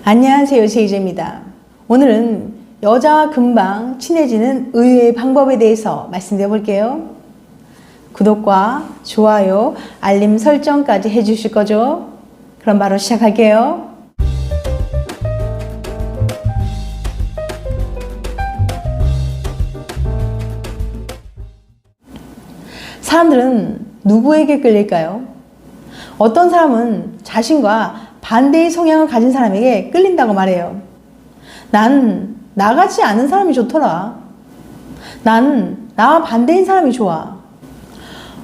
안녕하세요, 세이제입니다. 오늘은 여자와 금방 친해지는 의외의 방법에 대해서 말씀드려 볼게요. 구독과 좋아요, 알림 설정까지 해주실 거죠? 그럼 바로 시작할게요. 사람들은 누구에게 끌릴까요? 어떤 사람은 자신과 반대의 성향을 가진 사람에게 끌린다고 말해요. 난 나같지 않은 사람이 좋더라. 난 나와 반대인 사람이 좋아.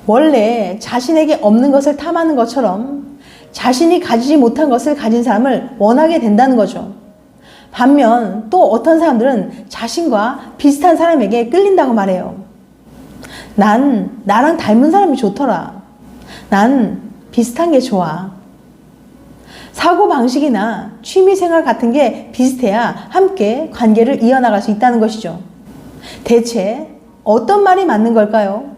원래 자신에게 없는 것을 탐하는 것처럼 자신이 가지지 못한 것을 가진 사람을 원하게 된다는 거죠. 반면 또 어떤 사람들은 자신과 비슷한 사람에게 끌린다고 말해요. 난 나랑 닮은 사람이 좋더라. 난 비슷한 게 좋아. 사고방식이나 취미생활 같은 게 비슷해야 함께 관계를 이어나갈 수 있다는 것이죠. 대체 어떤 말이 맞는 걸까요?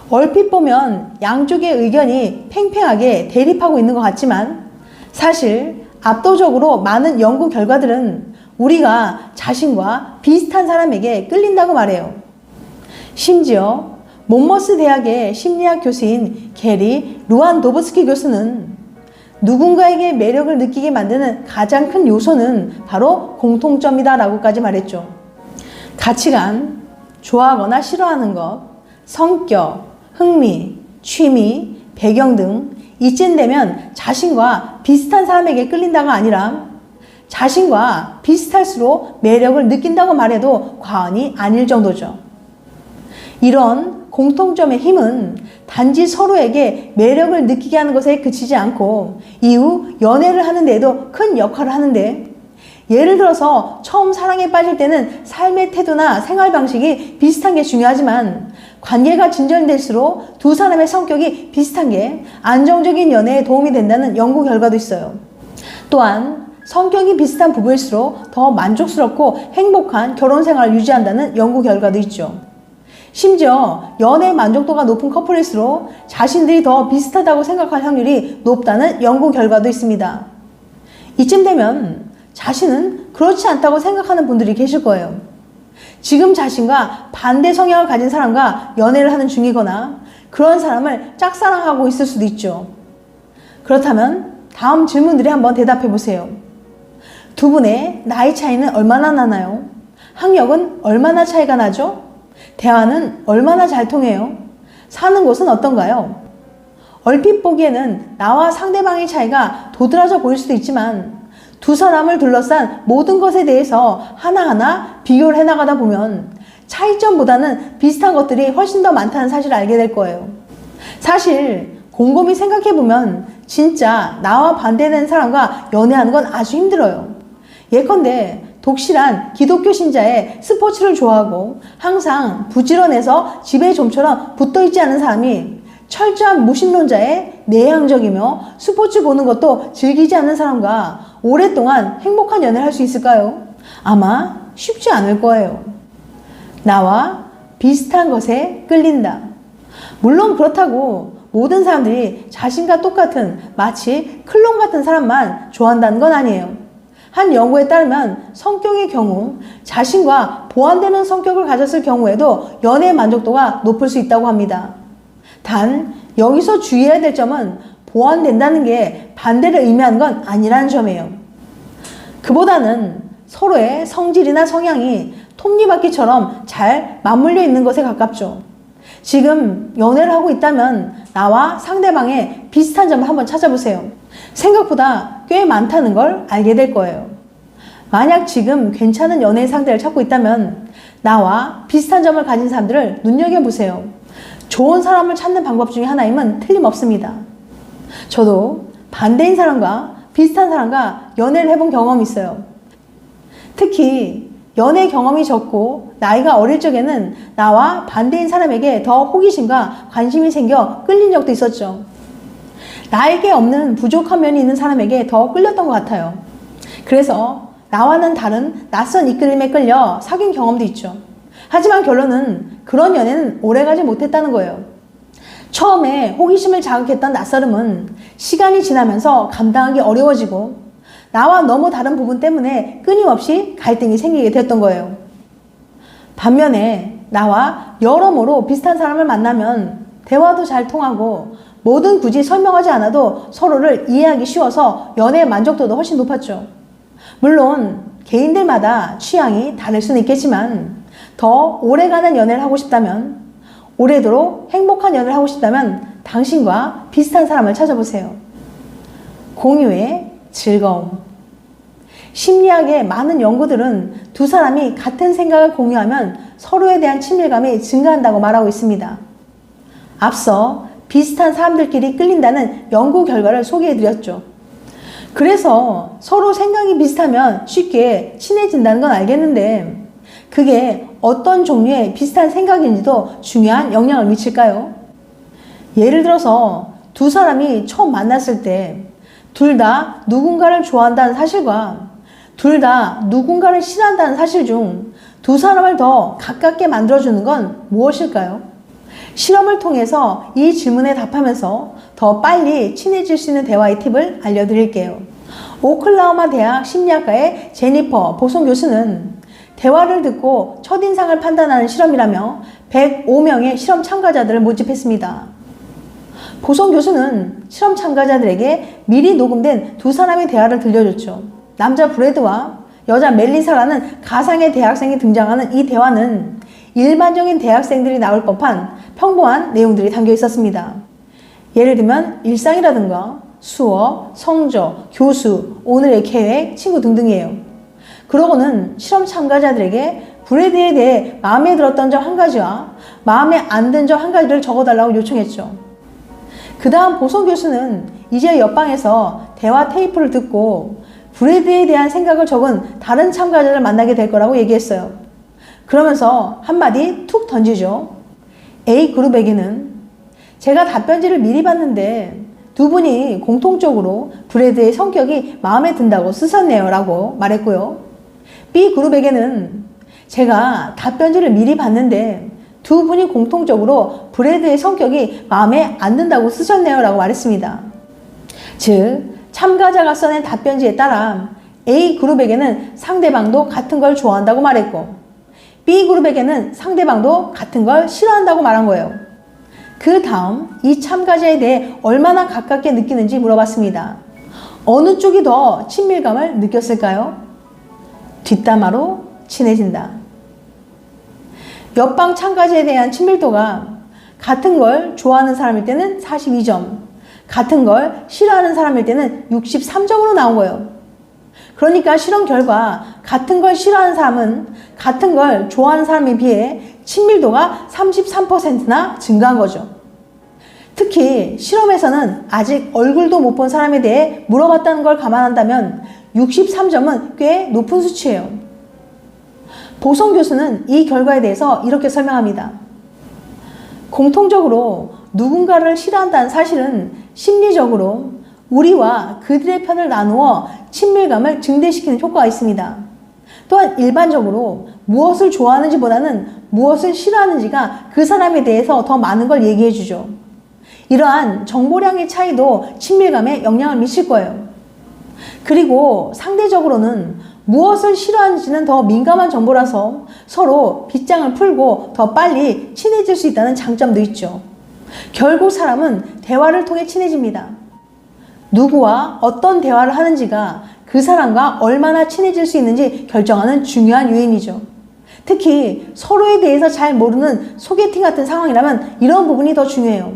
얼핏 보면 양쪽의 의견이 팽팽하게 대립하고 있는 것 같지만 사실 압도적으로 많은 연구 결과들은 우리가 자신과 비슷한 사람에게 끌린다고 말해요. 심지어 몬머스 대학의 심리학 교수인 게리 루안도브스키 교수는 누군가에게 매력을 느끼게 만드는 가장 큰 요소는 바로 공통점이다 라고까지 말했죠. 가치관, 좋아하거나 싫어하는 것, 성격, 흥미, 취미, 배경 등 이쯤 되면 자신과 비슷한 사람에게 끌린다가 아니라 자신과 비슷할수록 매력을 느낀다고 말해도 과언이 아닐 정도죠. 이런 공통점의 힘은 단지 서로에게 매력을 느끼게 하는 것에 그치지 않고 이후 연애를 하는 데에도 큰 역할을 하는데, 예를 들어서 처음 사랑에 빠질 때는 삶의 태도나 생활 방식이 비슷한 게 중요하지만 관계가 진전될수록 두 사람의 성격이 비슷한 게 안정적인 연애에 도움이 된다는 연구 결과도 있어요. 또한 성격이 비슷한 부부일수록 더 만족스럽고 행복한 결혼 생활을 유지한다는 연구 결과도 있죠. 심지어 연애 만족도가 높은 커플일수록 자신들이 더 비슷하다고 생각할 확률이 높다는 연구 결과도 있습니다. 이쯤 되면 자신은 그렇지 않다고 생각하는 분들이 계실 거예요. 지금 자신과 반대 성향을 가진 사람과 연애를 하는 중이거나 그런 사람을 짝사랑하고 있을 수도 있죠. 그렇다면 다음 질문들에 한번 대답해 보세요. 두 분의 나이 차이는 얼마나 나나요? 학력은 얼마나 차이가 나죠? 대화는 얼마나 잘 통해요? 사는 곳은 어떤가요? 얼핏 보기에는 나와 상대방의 차이가 도드라져 보일 수도 있지만 두 사람을 둘러싼 모든 것에 대해서 하나하나 비교를 해나가다 보면 차이점보다는 비슷한 것들이 훨씬 더 많다는 사실을 알게 될 거예요. 사실 곰곰이 생각해보면 진짜 나와 반대되는 사람과 연애하는 건 아주 힘들어요. 예컨대 독실한 기독교 신자의 스포츠를 좋아하고 항상 부지런해서 집에 좀처럼 붙어있지 않은 사람이 철저한 무신론자의 내향적이며 스포츠 보는 것도 즐기지 않는 사람과 오랫동안 행복한 연애를 할 수 있을까요? 아마 쉽지 않을 거예요. 나와 비슷한 것에 끌린다. 물론 그렇다고 모든 사람들이 자신과 똑같은 마치 클론 같은 사람만 좋아한다는 건 아니에요. 한 연구에 따르면 성격의 경우 자신과 보완되는 성격을 가졌을 경우에도 연애 만족도가 높을 수 있다고 합니다. 단 여기서 주의해야 될 점은 보완된다는 게 반대를 의미하는 건 아니라는 점이에요. 그보다는 서로의 성질이나 성향이 톱니바퀴처럼 잘 맞물려 있는 것에 가깝죠. 지금 연애를 하고 있다면 나와 상대방의 비슷한 점을 한번 찾아보세요. 생각보다 꽤 많다는 걸 알게 될 거예요. 만약 지금 괜찮은 연애 상대를 찾고 있다면 나와 비슷한 점을 가진 사람들을 눈여겨보세요. 좋은 사람을 찾는 방법 중에 하나임은 틀림없습니다. 저도 반대인 사람과 비슷한 사람과 연애를 해본 경험이 있어요. 특히 연애 경험이 적고 나이가 어릴 적에는 나와 반대인 사람에게 더 호기심과 관심이 생겨 끌린 적도 있었죠. 나에게 없는 부족한 면이 있는 사람에게 더 끌렸던 것 같아요. 그래서 나와는 다른 낯선 이끌림에 끌려 사귄 경험도 있죠. 하지만 결론은 그런 연애는 오래가지 못했다는 거예요. 처음에 호기심을 자극했던 낯설음은 시간이 지나면서 감당하기 어려워지고 나와 너무 다른 부분 때문에 끊임없이 갈등이 생기게 됐던 거예요. 반면에 나와 여러모로 비슷한 사람을 만나면 대화도 잘 통하고 뭐든 굳이 설명하지 않아도 서로를 이해하기 쉬워서 연애의 만족도도 훨씬 높았죠. 물론 개인들마다 취향이 다를 수는 있겠지만 더 오래가는 연애를 하고 싶다면, 오래도록 행복한 연애를 하고 싶다면 당신과 비슷한 사람을 찾아보세요. 공유의 즐거움. 심리학의 많은 연구들은 두 사람이 같은 생각을 공유하면 서로에 대한 친밀감이 증가한다고 말하고 있습니다. 앞서 비슷한 사람들끼리 끌린다는 연구 결과를 소개해드렸죠. 그래서 서로 생각이 비슷하면 쉽게 친해진다는 건 알겠는데 그게 어떤 종류의 비슷한 생각인지도 중요한 영향을 미칠까요? 예를 들어서 두 사람이 처음 만났을 때 둘 다 누군가를 좋아한다는 사실과 둘 다 누군가를 싫어한다는 사실 중 두 사람을 더 가깝게 만들어주는 건 무엇일까요? 실험을 통해서 이 질문에 답하면서 더 빨리 친해질 수 있는 대화의 팁을 알려드릴게요. 오클라호마 대학 심리학과의 제니퍼 보송 교수는 대화를 듣고 첫인상을 판단하는 실험이라며 105명의 실험 참가자들을 모집했습니다. 보송 교수는 실험 참가자들에게 미리 녹음된 두 사람의 대화를 들려줬죠. 남자 브래드와 여자 멜리사라는 가상의 대학생이 등장하는 이 대화는 일반적인 대학생들이 나올 법한 평범한 내용들이 담겨 있었습니다. 예를 들면 일상이라든가 수업, 성적, 교수, 오늘의 계획, 친구 등등이에요. 그러고는 실험 참가자들에게 브래드에 대해 마음에 들었던 점 한 가지와 마음에 안 든 점 한 가지를 적어달라고 요청했죠. 그 다음 보송 교수는 이제 옆방에서 대화 테이프를 듣고 브래드에 대한 생각을 적은 다른 참가자를 만나게 될 거라고 얘기했어요. 그러면서 한마디 툭 던지죠. A그룹에게는 제가 답변지를 미리 봤는데 두 분이 공통적으로 브래드의 성격이 마음에 든다고 쓰셨네요 라고 말했고요. B그룹에게는 제가 답변지를 미리 봤는데 두 분이 공통적으로 브래드의 성격이 마음에 안 든다고 쓰셨네요 라고 말했습니다. 즉 참가자가 써낸 답변지에 따라 A그룹에게는 상대방도 같은 걸 좋아한다고 말했고 B그룹에게는 상대방도 같은 걸 싫어한다고 말한 거예요. 그 다음 이 참가자에 대해 얼마나 가깝게 느끼는지 물어봤습니다. 어느 쪽이 더 친밀감을 느꼈을까요? 뒷담화로 친해진다. 옆방 참가자에 대한 친밀도가 같은 걸 좋아하는 사람일 때는 42점, 같은 걸 싫어하는 사람일 때는 63점으로 나온 거예요. 그러니까 실험 결과 같은 걸 싫어하는 사람은 같은 걸 좋아하는 사람에 비해 친밀도가 33%나 증가한 거죠. 특히 실험에서는 아직 얼굴도 못 본 사람에 대해 물어봤다는 걸 감안한다면 63점은 꽤 높은 수치예요. 보송 교수는 이 결과에 대해서 이렇게 설명합니다. 공통적으로 누군가를 싫어한다는 사실은 심리적으로 우리와 그들의 편을 나누어 친밀감을 증대시키는 효과가 있습니다. 또한 일반적으로 무엇을 좋아하는지보다는 무엇을 싫어하는지가 그 사람에 대해서 더 많은 걸 얘기해 주죠. 이러한 정보량의 차이도 친밀감에 영향을 미칠 거예요. 그리고 상대적으로는 무엇을 싫어하는지는 더 민감한 정보라서 서로 빗장을 풀고 더 빨리 친해질 수 있다는 장점도 있죠. 결국 사람은 대화를 통해 친해집니다. 누구와 어떤 대화를 하는지가 그 사람과 얼마나 친해질 수 있는지 결정하는 중요한 요인이죠. 특히 서로에 대해서 잘 모르는 소개팅 같은 상황이라면 이런 부분이 더 중요해요.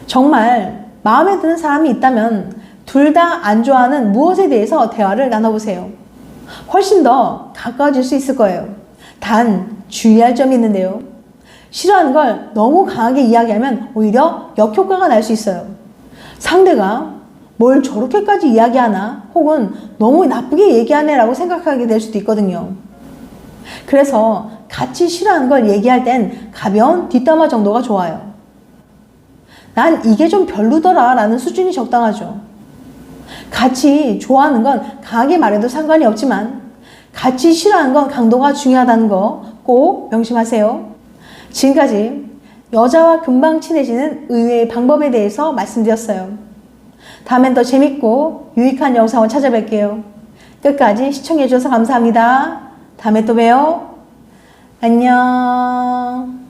정말 마음에 드는 사람이 있다면 둘 다 안 좋아하는 무엇에 대해서 대화를 나눠보세요. 훨씬 더 가까워질 수 있을 거예요. 단 주의할 점이 있는데요. 싫어하는 걸 너무 강하게 이야기하면 오히려 역효과가 날 수 있어요. 상대가 뭘 저렇게까지 이야기하나 혹은 너무 나쁘게 얘기하네 라고 생각하게 될 수도 있거든요. 그래서 같이 싫어하는 걸 얘기할 땐 가벼운 뒷담화 정도가 좋아요. 난 이게 좀 별로더라 라는 수준이 적당하죠. 같이 좋아하는 건 강하게 말해도 상관이 없지만 같이 싫어하는 건 강도가 중요하다는 거 꼭 명심하세요. 지금까지 여자와 금방 친해지는 의외의 방법에 대해서 말씀드렸어요. 다음엔 더 재밌고 유익한 영상을 찾아뵐게요. 끝까지 시청해주셔서 감사합니다. 다음에 또 봬요. 안녕.